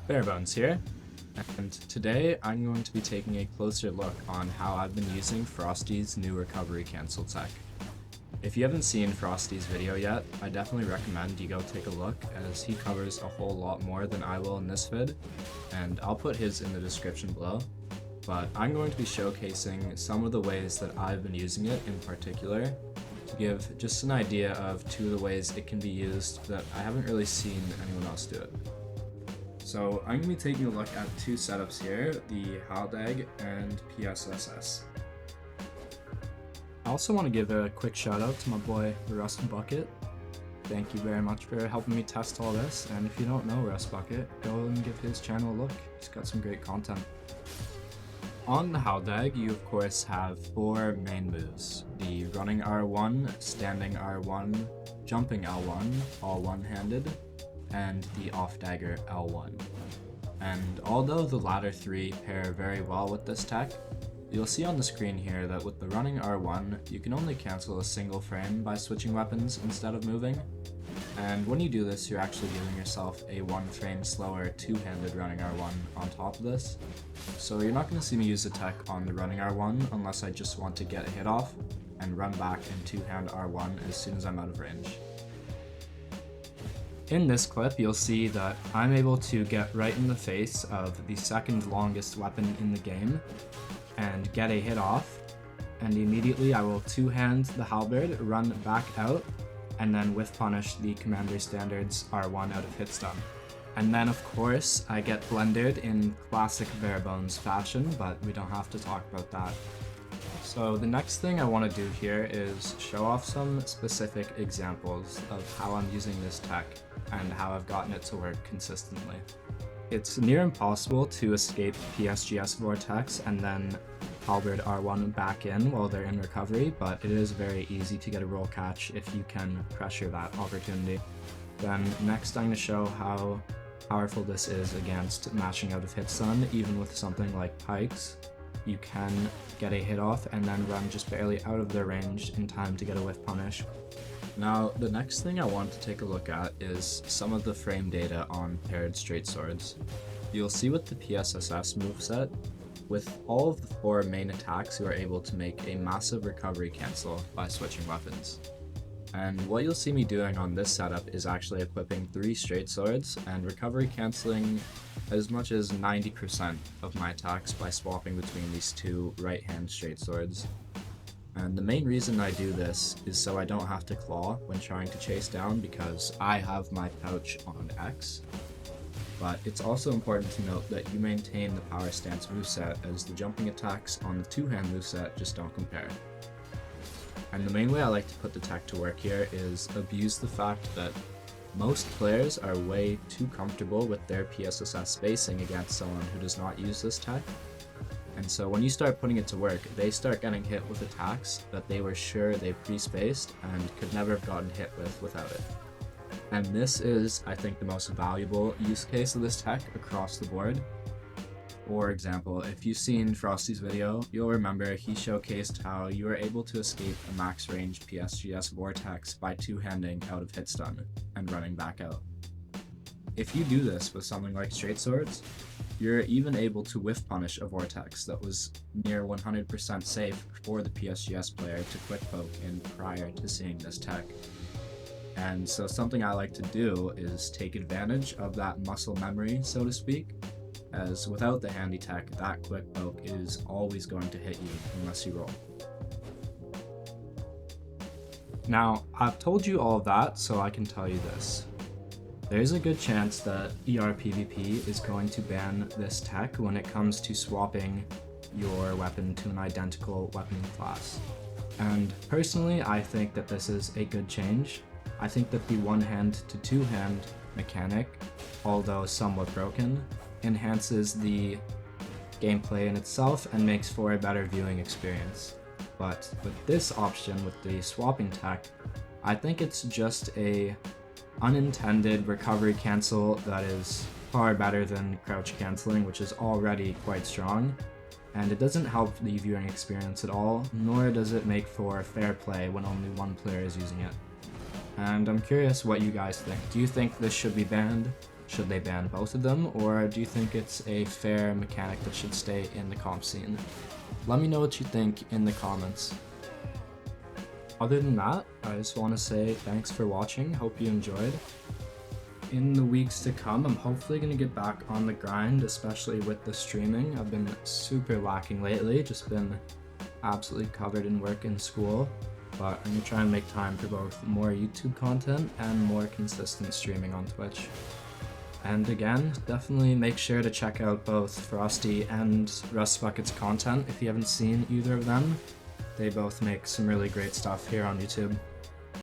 Barebones here, and today I'm going to be taking a closer look on how I've been using Frosty's new recovery cancel tech. If you haven't seen Frosty's video yet, I definitely recommend you go take a look, as he covers a whole lot more than I will in this vid, and I'll put his in the description below. But I'm going to be showcasing some of the ways that I've been using it in particular, to give just an idea of two of the ways it can be used that I haven't really seen anyone else do it. So I'm going to be taking a look at two setups here, the Haldag and PSSS. I also want to give a quick shout out to my boy Rust Bucket. Thank you very much for helping me test all this, and if you don't know Rust Bucket, go and give his channel a look. He's got some great content. On the Haldag, you of course have four main moves: the running R1, standing R1, jumping L1, all one-handed, and the off dagger L1. And although the latter three pair very well with this tech, you'll see on the screen here that with the running R1, you can only cancel a single frame by switching weapons instead of moving. And when you do this, you're actually giving yourself a one frame slower two-handed running R1 on top of this. So you're not going to see me use the tech on the running R1 unless I just want to get a hit off and run back and two-hand R1 as soon as I'm out of range. In this clip, you'll see that I'm able to get right in the face of the second longest weapon in the game and get a hit off, and immediately I will two-hand the halberd, run back out, and then whiff punish the Commander Standard's R1 out of hit stun. And then of course I get blended in classic Barebones fashion, but we don't have to talk about that. So the next thing I want to do here is show off some specific examples of how I'm using this tech and how I've gotten it to work consistently. It's near impossible to escape PSGS Vortex and then halberd R1 back in while they're in recovery, but it is very easy to get a roll catch if you can pressure that opportunity. Then next I'm going to show how powerful this is against mashing out of hit stun. Even with something like pikes, you can get a hit off and then run just barely out of their range in time to get a whiff punish. Now, the next thing I want to take a look at is some of the frame data on paired straight swords. You'll see with the PSSS moveset, with all of the four main attacks, you are able to make a massive recovery cancel by switching weapons. And what you'll see me doing on this setup is actually equipping 3 straight swords and recovery canceling as much as 90% of my attacks by swapping between these two right-hand straight swords. And the main reason I do this is so I don't have to claw when trying to chase down, because I have my pouch on X. But it's also important to note that you maintain the power stance moveset, as the jumping attacks on the two-hand moveset just don't compare. And the main way I like to put the tech to work here is abuse the fact that most players are way too comfortable with their PSSS spacing against someone who does not use this tech. And so when you start putting it to work, they start getting hit with attacks that they were sure they pre-spaced and could never have gotten hit with without it. And this is, I think, the most valuable use case of this tech across the board. For example, if you've seen Frosty's video, you'll remember he showcased how you are able to escape a max range PSGS Vortex by two-handing out of hit stun and running back out. If you do this with something like straight swords, you're even able to whiff punish a Vortex that was near 100% safe for the PSGS player to quick poke in prior to seeing this tech. And so something I like to do is take advantage of that muscle memory, so to speak, as without the handy tech, that quick poke is always going to hit you unless you roll. Now, I've told you all of that, so I can tell you this. There's a good chance that ERPVP is going to ban this tech when it comes to swapping your weapon to an identical weapon class. And personally, I think that this is a good change. I think that the one-hand to two-hand mechanic, although somewhat broken, enhances the gameplay in itself and makes for a better viewing experience. But with this option, with the swapping tech, I think it's just a unintended recovery cancel that is far better than crouch canceling, which is already quite strong, and it doesn't help the viewing experience at all, nor does it make for fair play when only one player is using it. And I'm curious what you guys think. Do you think this should be banned? Should they ban both of them, or do you think it's a fair mechanic that should stay in the comp scene? Let me know what you think in the comments. Other than that, I just want to say thanks for watching, hope you enjoyed. In the weeks to come, I'm hopefully going to get back on the grind, especially with the streaming. I've been super lacking lately, just been absolutely covered in work and school, but I'm going to try and make time for both more YouTube content and more consistent streaming on Twitch. And again, definitely make sure to check out both Frosty and Rustbucket's content if you haven't seen either of them. They both make some really great stuff here on YouTube.